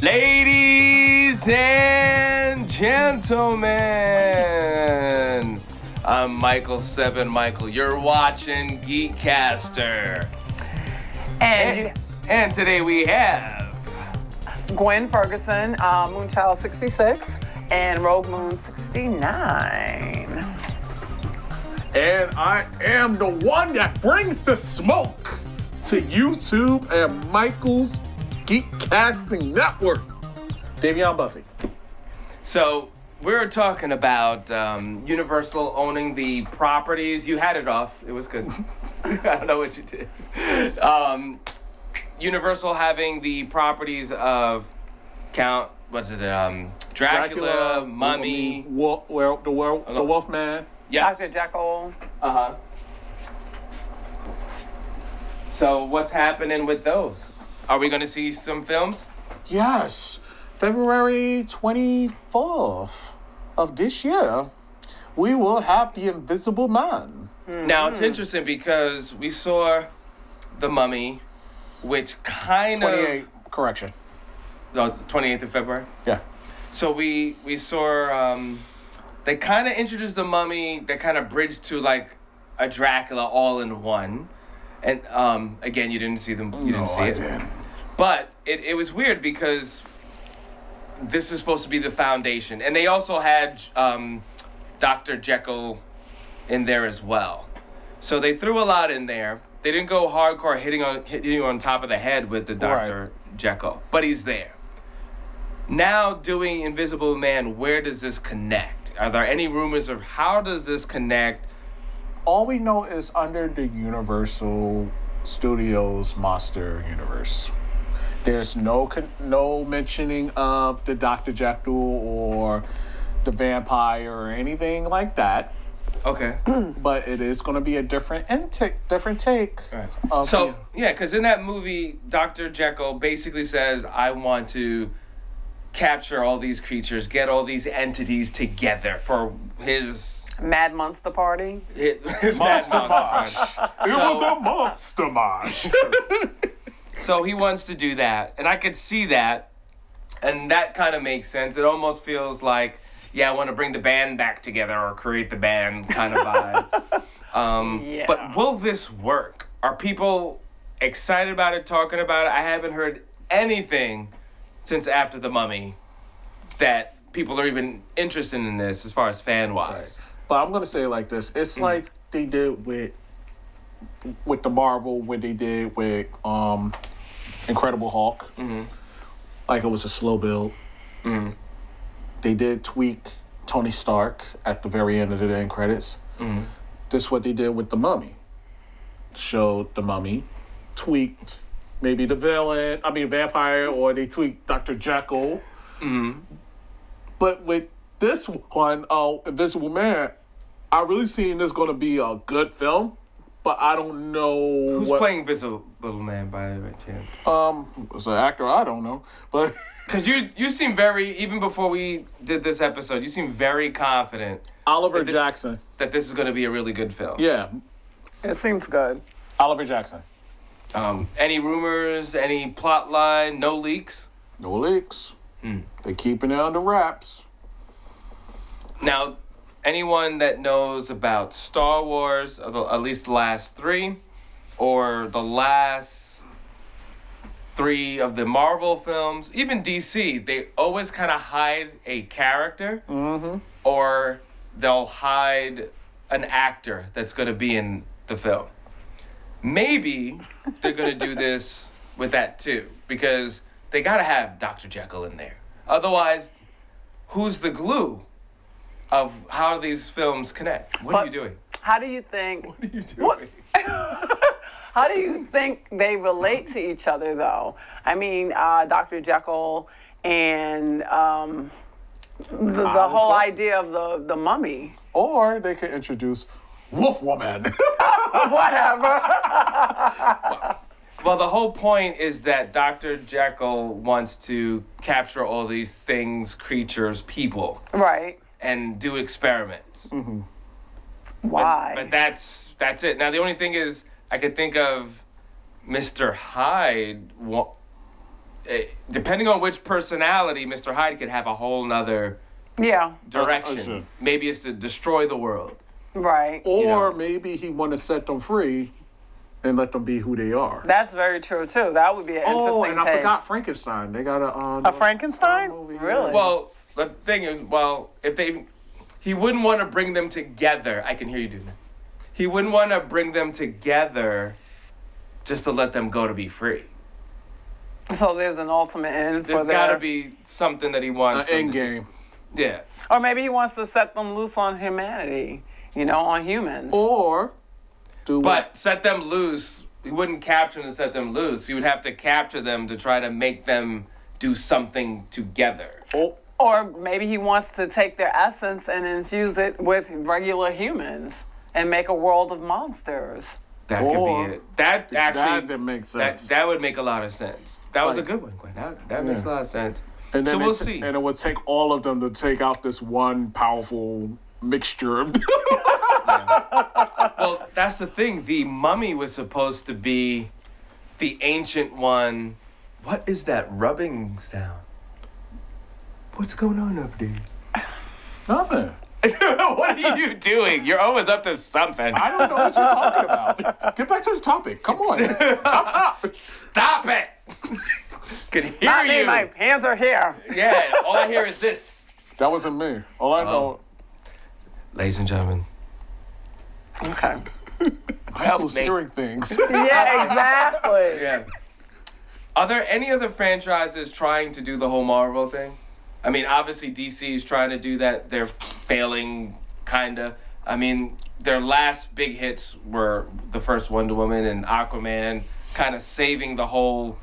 Ladies and gentlemen, I'm Michael Seven Michael. You're watching GEEKCASTER. And today we have Gwen Ferguson, Moonchild 66, and Rogue Moon 69. And I am the one that brings the smoke to YouTube and Michael's Geek Casting Network. Dayveonne Bussy. So we're talking about Universal owning the properties. You had it off. It was good. I don't know what you did. Universal having the properties of Dracula, Mummy. The Wolfman. Yeah. Dr. Jekyll. Uh-huh. So what's happening with those? Are we going to see some films? Yes. February 24th of this year, we will have The Invisible Man. Mm-hmm. Now, it's interesting because we saw The Mummy, which kind 28, correction. The 28th of February? Yeah. So we saw, they kind of introduced The Mummy, that kind of bridged to like a Dracula all in one. And again, you didn't see them. You didn't see it. Didn't. But it was weird because this is supposed to be the foundation, and they also had Dr. Jekyll in there as well. So they threw a lot in there. They didn't go hardcore hitting you on top of the head with the Dr. Jekyll, but he's there. Now doing Invisible Man, where does this connect? Are there any rumors of how does this connect? All we know is under the Universal Studios Monster Universe. There's no mentioning of the Dr. Jekyll or the vampire or anything like that. Okay. But it is going to be a different take. Right. So, yeah, because in that movie, Dr. Jekyll basically says, I want to capture all these creatures, get all these entities together for his... Mad Monster Party. His Mad Monster Party. It was a monster mash. So he wants to do that, and I could see that, and that kind of makes sense. It almost feels like, yeah, I want to bring the band back together or create the band kind of vibe. Yeah. But will this work? Are people excited about it, talking about it? I haven't heard anything since after The Mummy that people are even interested in this as far as fan-wise. But I'm going to say it like this. It's like they did with the Marvel, what they did with Incredible Hulk. Mm-hmm. Like it was a slow build. Mm-hmm. They did tweak Tony Stark at the very end of the end credits. Mm-hmm. This is what they did with The Mummy. Showed The Mummy, tweaked maybe the vampire, or they tweaked Dr. Jekyll. Mm-hmm. But with this one, Invisible Man, I really seen this going to be a good film, but I don't know who's playing Invisible Man by chance. It's an actor I don't know, but because you seem very, even before we did this episode, you seem very confident. Oliver Jackson. That this is going to be a really good film. Yeah, It seems good. Oliver Jackson. Any rumors? Any plot line? No leaks. No leaks. They keeping it under wraps. Now, anyone that knows about Star Wars, or at least the last three, or the last three of the Marvel films, even DC, they always kind of hide a character, or they'll hide an actor that's going to be in the film. Maybe they're going to do this with that too, because they got to have Dr. Jekyll in there. Otherwise, who's the glue of how these films connect? What are you doing? How do you think... What are you doing? How do you think they relate to each other, though? I mean, Dr. Jekyll and the whole idea of the mummy. Or they could introduce Wolfwoman. Whatever. Well, the whole point is that Dr. Jekyll wants to capture all these things, creatures, people. Right. And do experiments. Mm-hmm. Why? But that's it. Now, the only thing is, I could think of Mr. Hyde depending on which personality, Mr. Hyde could have a whole nother direction. Maybe it's to destroy the world. Right. Or maybe he want to set them free and let them be who they are. That's very true, too. That would be an interesting Oh, and I take. forgot Frankenstein. They got a Frankenstein? movie. Really? Well, the thing is, he wouldn't want to bring them together. I can hear you do that. He wouldn't want to bring them together just to let them go to be free. So there's an ultimate end for There's got to be something that he wants. An end game. Yeah. Or maybe he wants to set them loose on humanity, on humans. Or But set them loose. He wouldn't capture them to set them loose. He would have to capture them to try to make them do something together. Or maybe he wants to take their essence and infuse it with regular humans and make a world of monsters. That could be it. That actually that makes sense. That would make a lot of sense. That was a good one, Gwen. That makes a lot of sense. And then so we'll see. And it would take all of them to take out this one powerful mixture of. Well, that's the thing. The mummy was supposed to be the ancient one. What is that rubbing sound? What's going on up there? Nothing. What are you doing? You're always up to something. I don't know what you're talking about. Get back to the topic. Come on. Stop it. Can hear Not me, you. my hands are here. Yeah, all I hear is this. That wasn't me. All I know. Ladies and gentlemen. Okay. I was hearing things. Yeah, exactly. Yeah. Are there any other franchises trying to do the whole Marvel thing? I mean, obviously DC is trying to do that. They're failing, kinda. I mean, their last big hits were the first Wonder Woman and Aquaman, kind of saving the whole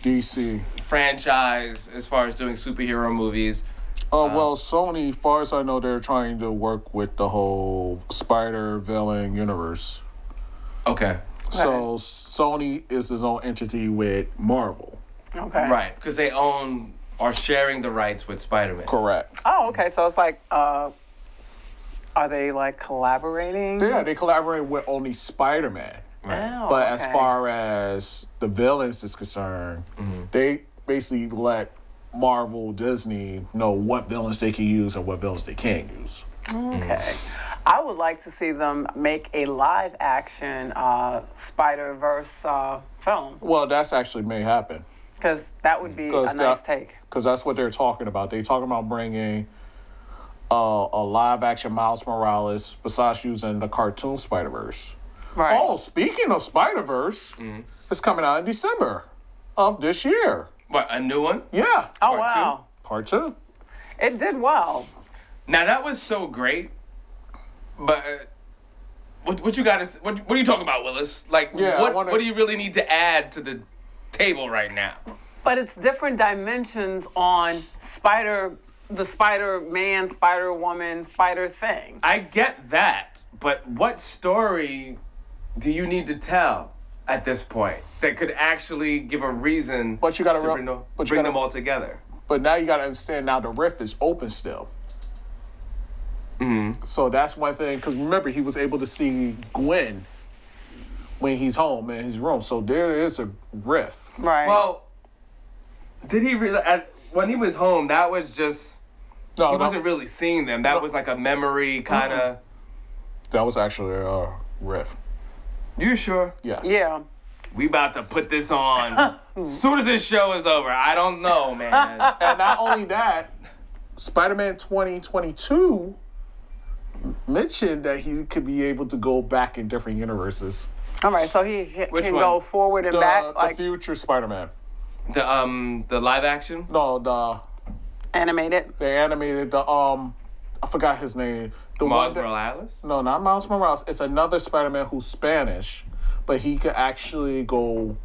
DC franchise as far as doing superhero movies. Well, Sony, far as I know, they're trying to work with the whole Spider villain universe. Okay. So Sony is his own entity with Marvel. Okay. Right, because they are sharing the rights with Spider-Man. Correct. Oh, okay. So it's like, are they like collaborating? Yeah, they collaborate with only Spider-Man. Right. Oh, But okay. as far as the villains is concerned, they basically let Marvel, Disney know what villains they can use and what villains they can't use. Okay. I would like to see them make a live action Spider-Verse film. Well, that's actually may happen. Because that would be a nice take. Because that's what they're talking about. They're talking about bringing a live action Miles Morales besides using the cartoon Spider-Verse. Right. Oh, speaking of Spider-Verse, it's coming out in December of this year. What, a new one? Yeah. Oh, Part two? wow. Part 2. It did well. Now, that was so great, but what you got? What are you talking about, Willis? Like, Yeah, what do you really need to add to the table right now? But it's different dimensions on the Spider-Man, Spider-Woman, Spider thing. I get that, but what story do you need to tell at this point that could actually give a reason But you got to bring them all together? But now you got to understand, now the rift is open still. So that's one thing, because remember, he was able to see Gwen when he's home in his room. So there is a rift. Right. Well, did he really? When he was home, that was just he wasn't really seeing them. That was like a memory kind of. That was actually a rift. You sure? Yes. yeah. We about to put this on as soon as this show is over. I don't know, man. And not only that, Spider-Man 2022 mentioned that he could be able to go back in different universes. All right, so he Which can one? go forward and back The like future Spider-Man. The live action. No, the animated. they animated the I forgot his name. The Miles one that- Morales. No, not Miles Morales. It's another Spider-Man who's Spanish, but he could actually go.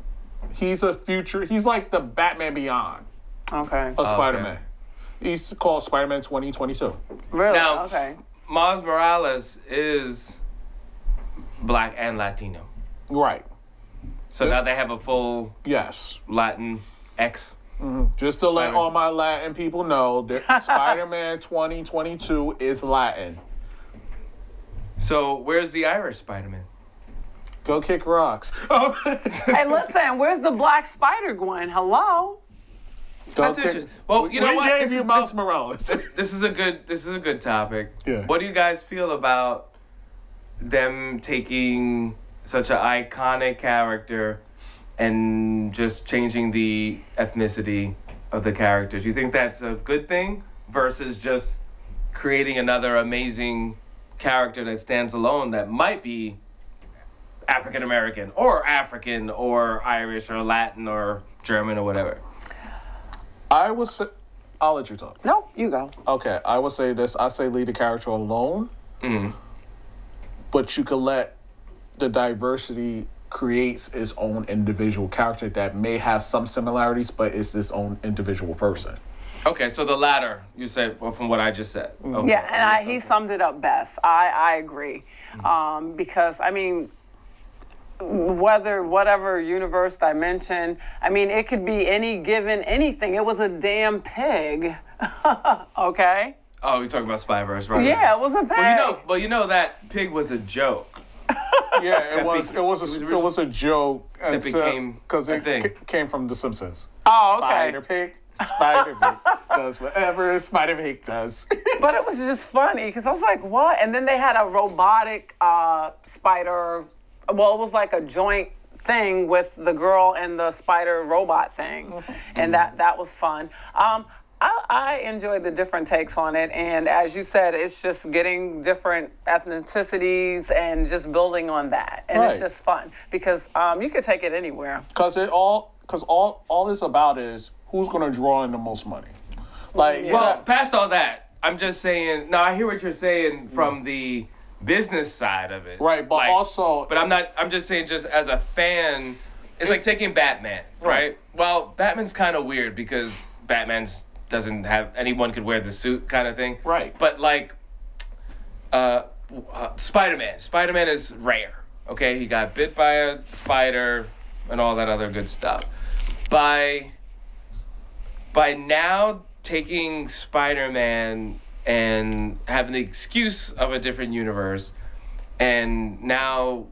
He's a future. He's like the Batman Beyond Okay. of Spider-Man. He's called Spider-Man 2022. Really? Now- Okay. Miles Morales is black and Latino. Right. So now they have a full Yes. Latin X. Just to let Spider- all my Latin people know that Spider-Man 2022 is Latin. So where's the Irish Spider-Man? Go kick rocks. Hey, listen, where's the Black Spider, Gwen? Hello? That's interesting. Well, you know what? We gave you Miles Morales. This is a good topic. Yeah. What do you guys feel about them taking such an iconic character and just changing the ethnicity of the characters? Do you think that's a good thing versus just creating another amazing character that stands alone that might be African American or African or Irish or Latin or German or whatever? I would say, I'll let you talk. No, you go. Okay, I would say this. I say leave the character alone, but you could let the diversity creates its own individual character that may have some similarities, but it's its own individual person. Okay, so the latter, you said, from what I just said. Okay. Yeah, and he summed it up best. I agree. Because, I mean, whatever universe dimension, I mean, it could be any given anything. It was a damn pig. Okay? Oh, you're talking about Spyverse, right? Yeah, it was a pig. Well, you know that pig was a joke. Yeah, it was a joke. That became because a it thing. Came from The Simpsons. Oh, okay. Spider Pig does whatever Spider Pig does. But it was just funny because I was like, what? And then they had a robotic spider. Well, it was like a joint thing with the girl and the spider robot thing. And that was fun. I enjoyed the different takes on it, and as you said, it's just getting different ethnicities and just building on that, and it's just fun because you could take it anywhere. Because all it's about is who's going to draw in the most money. Like, well, past all that, I'm just saying. No, I hear what you're saying from the business side of it, right? But also, but I'm just saying, just as a fan, it's like taking Batman, right? Well, Batman's kind of weird because Batman's doesn't have anyone could wear the suit kind of thing. Right. But like Spider-Man. Spider-Man is rare. Okay? He got bit by a spider and all that other good stuff. By now taking Spider-Man and having the excuse of a different universe, and now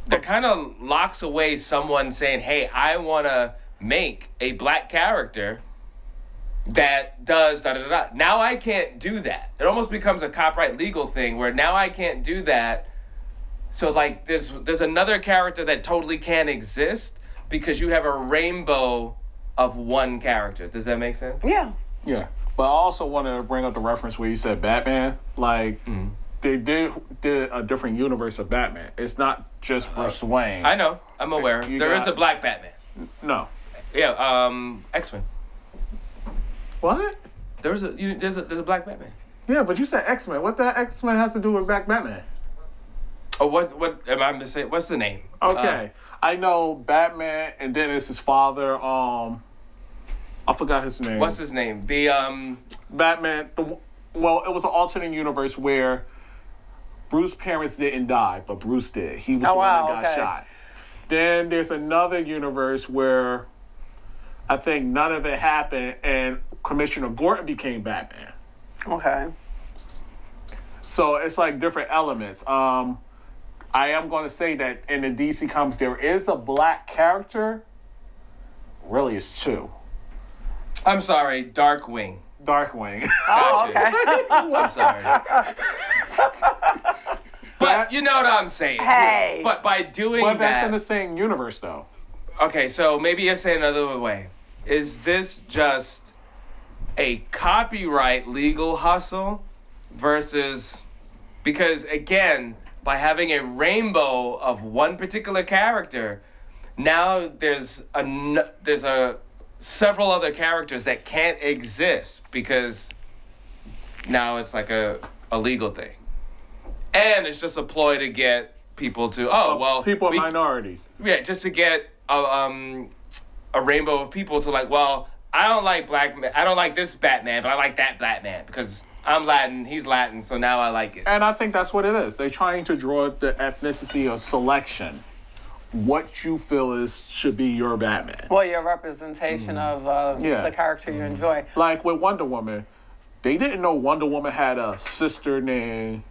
that kind of locks away someone saying, hey, I want to make a black character that does da-da-da-da. Now I can't do that. It almost becomes a copyright legal thing where now I can't do that. So like there's another character that totally can't exist because you have a rainbow of one character. Does that make sense? Yeah. Yeah. But I also wanted to bring up the reference where you said Batman. Like, they did a different universe of Batman. It's not just Bruce Wayne. I know. I'm aware. There is a black Batman. No. Yeah, X-Men. What? There's a black Batman. Yeah, but you said X-Men. What the X-Men has to do with Black Batman? Oh, what am I missing? What's the name? Okay. I know Batman, and then it's his father. I forgot his name. What's his name? The Batman. Well, it was an alternate universe where Bruce's parents didn't die, but Bruce did. He was the one that got shot. Then there's another universe where I think none of it happened, and Commissioner Gordon became Batman. Okay. So it's like different elements. I am going to say that in the DC comics, there is a black character. Really, it's two. I'm sorry, Darkwing. Darkwing. Oh, okay. I'm sorry. But you know what I'm saying. Hey. But by doing But that's that... in the same universe, though. Okay, so maybe I say another way. Is this just a copyright legal hustle versus... Because, again, by having a rainbow of one particular character, now there's several other characters that can't exist because now it's like a legal thing. And it's just a ploy to get people to, minority. Yeah, just to get a rainbow of people to like, well, I don't like this Batman, but I like that Batman because I'm Latin, he's Latin, so now I like it. And I think that's what it is. They're trying to draw the ethnicity of selection. What you feel should be your Batman. Well, your representation of the character you enjoy. Like with Wonder Woman, they didn't know Wonder Woman had a sister named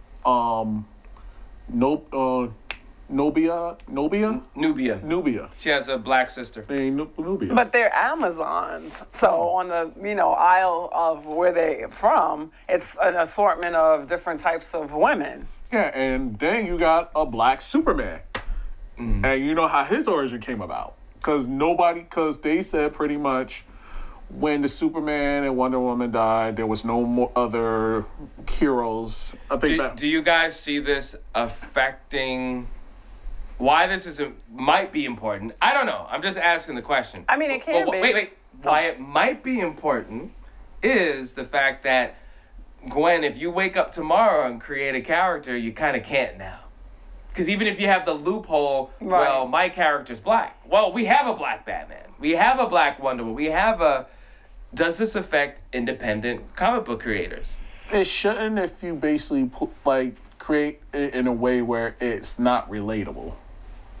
Nubia. Nubia. She has a black sister. Nubia. But they're Amazons. So on the, isle of where they're from, it's an assortment of different types of women. Yeah, and then you got a black Superman. And you know how his origin came about. Because they said pretty much when the Superman and Wonder Woman died, there was no more other heroes. I think do you guys see this affecting why this might be important? I don't know. I'm just asking the question. I mean, it can be. Wait. Why it might be important is the fact that, Gwen, if you wake up tomorrow and create a character, you kind of can't now. Because even if you have the loophole, well, my character's black. Well, we have a black Batman. We have a black Wonder Woman. Does this affect independent comic book creators? It shouldn't if you basically create it in a way where it's not relatable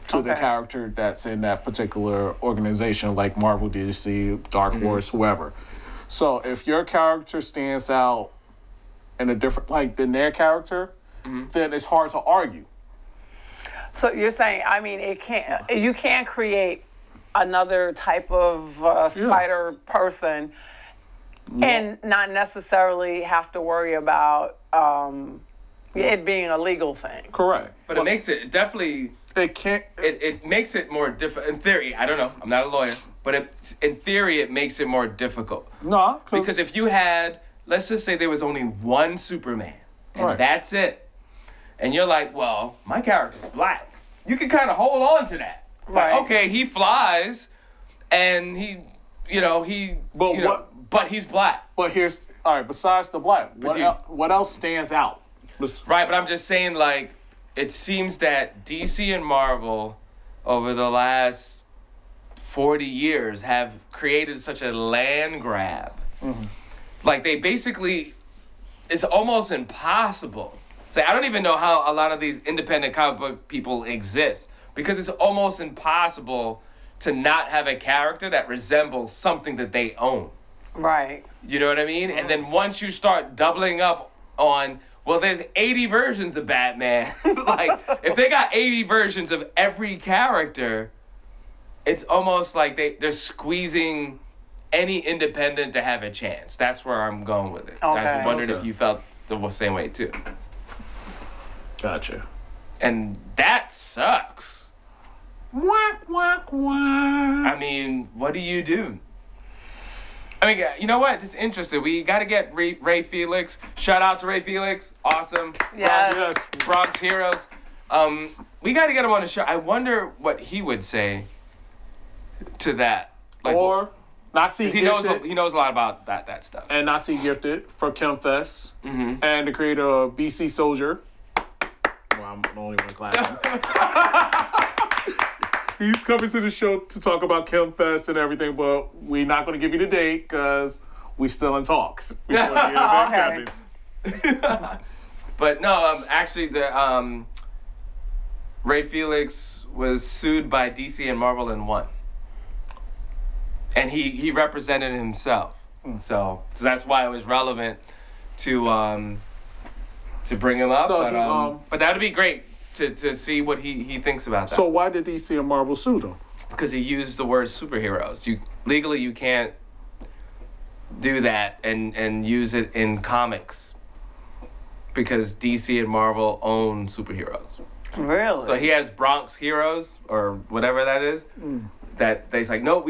to the character that's in that particular organization, like Marvel, DC, Dark Horse, whoever. So if your character stands out in a different, than their character, then it's hard to argue. So you're saying, you can't create another type of spider person and not necessarily have to worry about it being a legal thing. Correct. But it makes it definitely... It can't... It makes it more difficult. In theory, I don't know. I'm not a lawyer. But in theory, it makes it more difficult. No. Because if you had... Let's just say there was only one Superman. And that's it. And you're like, well, my character's black. You can kind of hold on to that. Right. Like, okay, he flies, and but he's black. But here's... All right, besides the black, what else stands out? Right, but I'm just saying, it seems that DC and Marvel, over the last 40 years, have created such a land grab. They basically... It's almost impossible. I don't even know how a lot of these independent comic book people exist, because it's almost impossible to not have a character that resembles something that they own. Right. You know what I mean? And then once you start doubling up on, well, there's 80 versions of Batman. If they got 80 versions of every character, it's almost like they're squeezing any independent to have a chance. That's where I'm going with it. Okay. I was wondering if you felt the same way too. Gotcha. And that sucks. Whack, whack, whack. I mean, what do you do? You know what? It's interesting. We got to get Ray Felix. Shout out to Ray Felix. Awesome. Yes. Bronx Heroes. We got to get him on the show. I wonder what he would say to that. Nasi he knows a lot about that stuff. And Nasi Gifted for ChemFest. And the creator of BC Soldier. Well, I'm the only one clapping. He's coming to the show to talk about ChemFest and everything, but we're not going to give you the date because we're still in talks. Before the event happens. But no, actually, Ray Felix was sued by DC and Marvel and won. And he represented himself. So that's why it was relevant to bring him up. But that would be great to see what he thinks about that. So why did DC and Marvel sue them? Because he used the word superheroes. Legally you can't do that and use it in comics. Because DC and Marvel own superheroes. Really? So he has Bronx Heroes or whatever that is. That they's like, nope,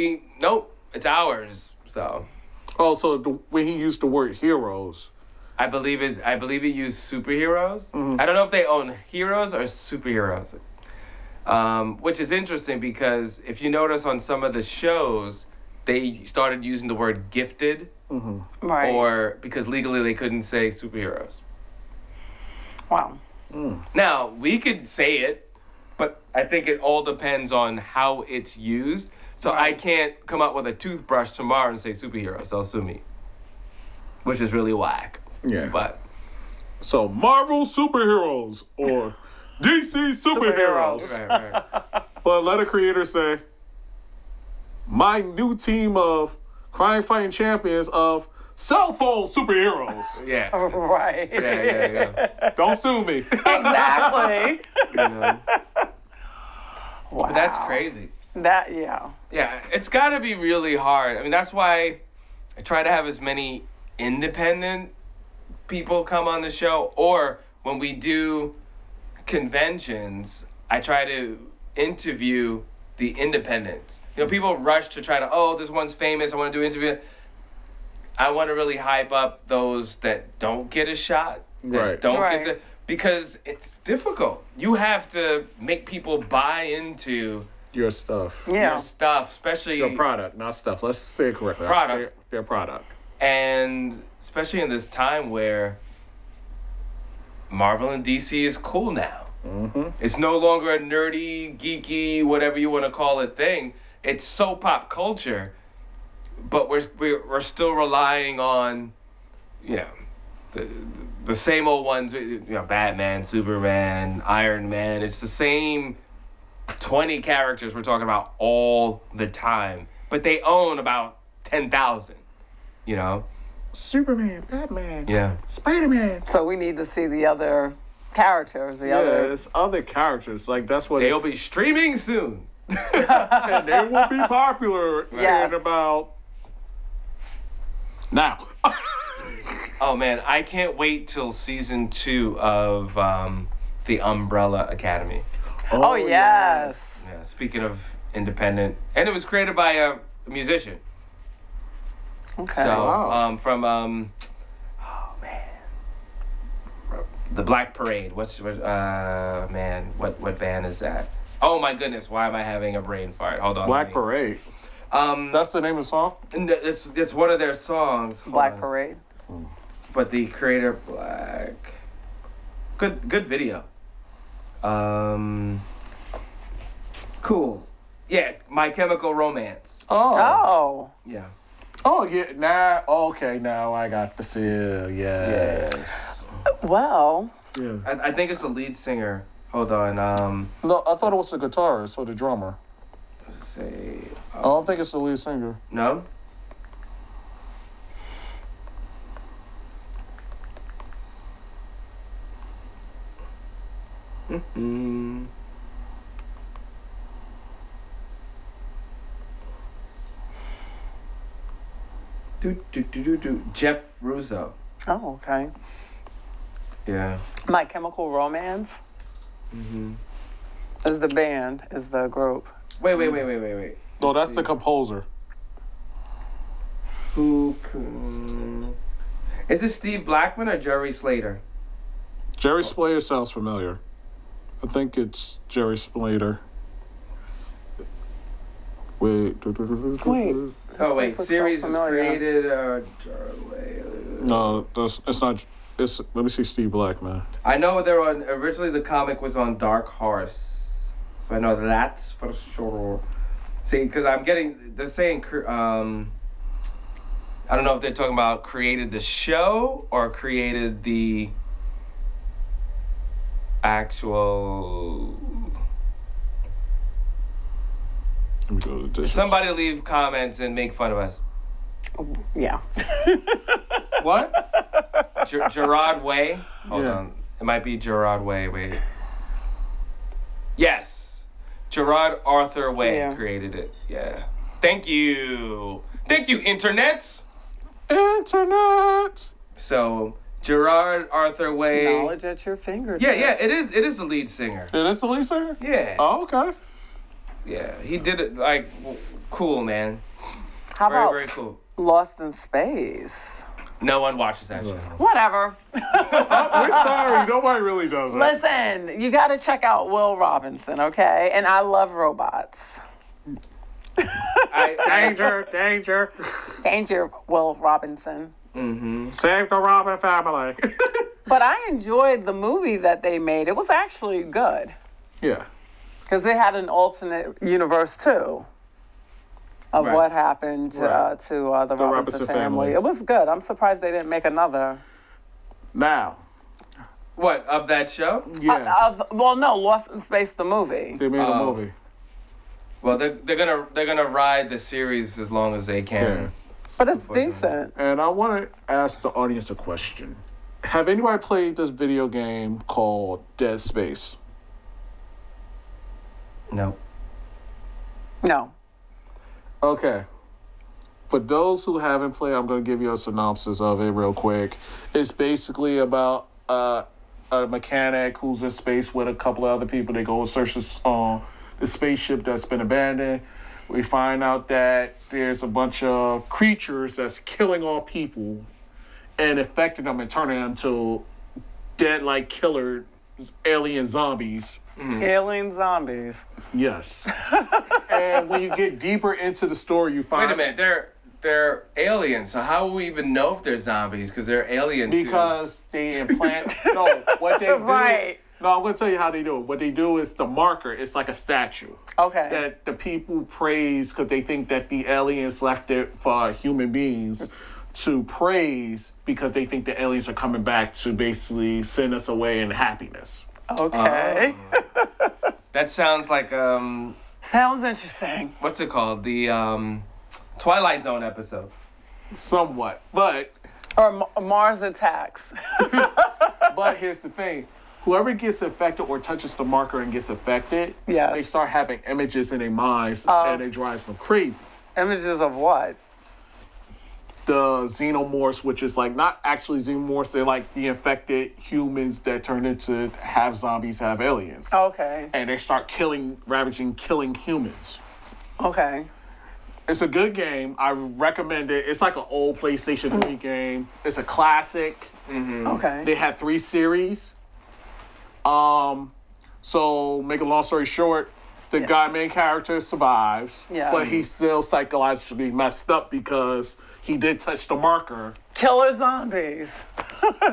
it's ours. So. Oh, so when he used the word heroes. I believe he used superheroes. I don't know if they own heroes or superheroes. Which is interesting because if you notice on some of the shows, they started using the word gifted. Right. Or because legally they couldn't say superheroes. Wow. Now, we could say it, but I think it all depends on how it's used. So I can't come up with a toothbrush tomorrow and say superheroes. They'll sue me. Which is really whack. Yeah. But so Marvel superheroes or DC superheroes. Right. But let a creator say, my new team of crime fighting champions of cell phone superheroes. Yeah. Right. Yeah. Don't sue me. Exactly. Wow. But that's crazy. Yeah. Yeah, it's got to be really hard. I mean, that's why I try to have as many independent people come on the show, or when we do conventions, I try to interview the independents. You know, people rush to try to, oh, this one's famous, I want to do an interview. I want to really hype up those that don't get a shot, that don't get the, because it's difficult. You have to make people buy into Your stuff. Yeah. your stuff, especially Your product, not stuff. Let's say it correctly. Product. Their product. and especially in this time where Marvel and DC is cool now. Mm-hmm. It's no longer a nerdy, geeky, whatever you want to call it thing. It's so pop culture, but we're still relying on, you know, the same old ones. You know, Batman, Superman, Iron Man. It's the same 20 characters we're talking about all the time, but they own about 10,000. You know. Superman, Batman, Yeah. Spider-Man. So we need to see the other characters, It's other characters. Like, that's what They'll be streaming soon. and they will be popular Yes. in about now. Oh man, I can't wait till season 2 of the Umbrella Academy. Oh, yes. Yeah, speaking of independent, and it was created by a musician. Okay. So Wow. from oh man, the Black Parade. What band is that? Oh my goodness, why am I having a brain fart? Hold on. Black Parade. Parade. That's the name of the song? It's one of their songs. Hold Black on. Parade. But the creator Black. Good video. Cool. Yeah, My Chemical Romance. Oh. Yeah. Oh, yeah. Now, okay, now I got the feel. Yes. Well. Yeah. I think it's the lead singer. Hold on. No, I thought it was the guitarist or the drummer. Let's say. I don't think it's the lead singer. No? Mm-hmm. Jeff Russo. Oh, okay. Yeah. My Chemical Romance Mm-hmm. is the band, is the group. Wait. No, that's the composer. Who? Is it Steve Blackman or Jerry Slater? Jerry Slater sounds familiar. I think it's Jerry Slater. Wait. Wait. Oh wait, This looks series so was familiar. created. No, it's not. It's let me see Steve Blackman. I know they're on. Originally, the comic was on Dark Horse, so I know that's for sure. See, because I'm getting they're saying. I don't know if they're talking about created the show or created the actual. Let me go to the dishes. Somebody leave comments and make fun of us. Yeah. What? Gerard Way. Hold Yeah. on. It might be Gerard Way. Wait. Yes. Gerard Arthur Way Yeah. created it. Yeah. Thank you. Thank you, internets. Internet. So, Gerard Arthur Way. Knowledge at your fingertips. Yeah, it is the lead singer. It is the lead singer? Yeah. Oh, okay. Yeah, he did it like cool, man. How Very, about very cool. Lost in Space? No one watches that show. Whatever. We're sorry. Nobody really does that. Listen, you got to check out Will Robinson, okay? And I love robots. Danger, danger. Danger, Will Robinson. Save the Robin family. But I enjoyed the movie that they made. It was actually good. Yeah. Because they had an alternate universe, too, of Right. what happened to the Robinson family. It was good. I'm surprised they didn't make another. Now. What, of that show? Yes. Well, no, Lost in Space, the movie. They made a Oh. movie. Well, they're gonna ride the series as long as they can. Yeah. But it's decent. And I want to ask the audience a question. Have anybody played this video game called Dead Space? No. No. Okay. For those who haven't played, I'm going to give you a synopsis of it real quick. It's basically about a mechanic who's in space with a couple of other people. They go search the spaceship that's been abandoned. We find out that there's a bunch of creatures that's killing all people and infecting them and turning them into dead-like killer alien zombies. Alien zombies. Yes. And when you get deeper into the story, you find... Wait a minute, they're aliens, so how will we even know if they're zombies? Because they're alien Because they implant... No, what they do... Right. No, I'm going to tell you how they do it. What they do is the marker, it's like a statue. Okay. That the people praise because they think that the aliens left it for human beings to praise because they think the aliens are coming back to basically send us away in happiness. Okay. That sounds like Sounds interesting. what's it called? The Twilight Zone episode. Somewhat. But Or Mars Attacks. but here's the thing. Whoever gets infected or touches the marker and gets affected, Yes. they start having images in their minds and it drives them crazy. Images of what? The xenomorphs, which is like not actually xenomorphs, they're like the infected humans that turn into half zombies, half aliens. Okay. And they start ravaging, killing humans. Okay. It's a good game. I recommend it. It's like an old PlayStation 3 game. It's a classic. Okay. They had 3 series. So make a long story short, the main character survives, but he's still psychologically messed up because he did touch the marker. Killer zombies.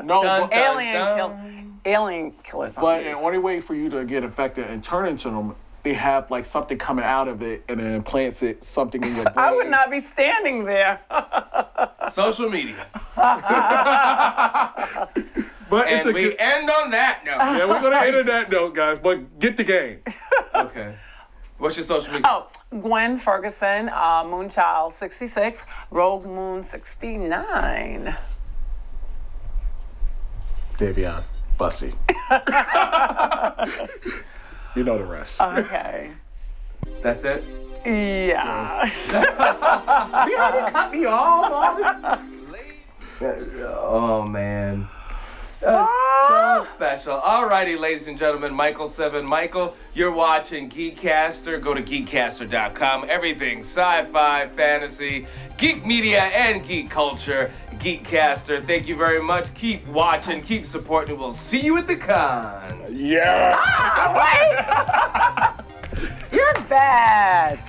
No, but, Alien killer zombies. but the only way for you to get infected and turn into them, they have like something coming out of it and it implants something in your brain. I would not be standing there. Social media. But it's And we end on that note. yeah, we're gonna end on that note, guys. But get the game. Okay. What's your social media? Oh, Gwen Ferguson, Moonchild 66, Rogue Moon 69. Dayveonne, Bussy. You know the rest. Okay. That's it? Yeah. See how they cut me off? Oh, man. That's so special. Alrighty, ladies and gentlemen, Michael 7. Michael, you're watching GeekCaster. Go to geekcaster.com. Everything sci-fi, fantasy, geek media, and geek culture. GeekCaster. Thank you very much. Keep watching, keep supporting. We'll see you at the con. Yeah. Wait. You're bad.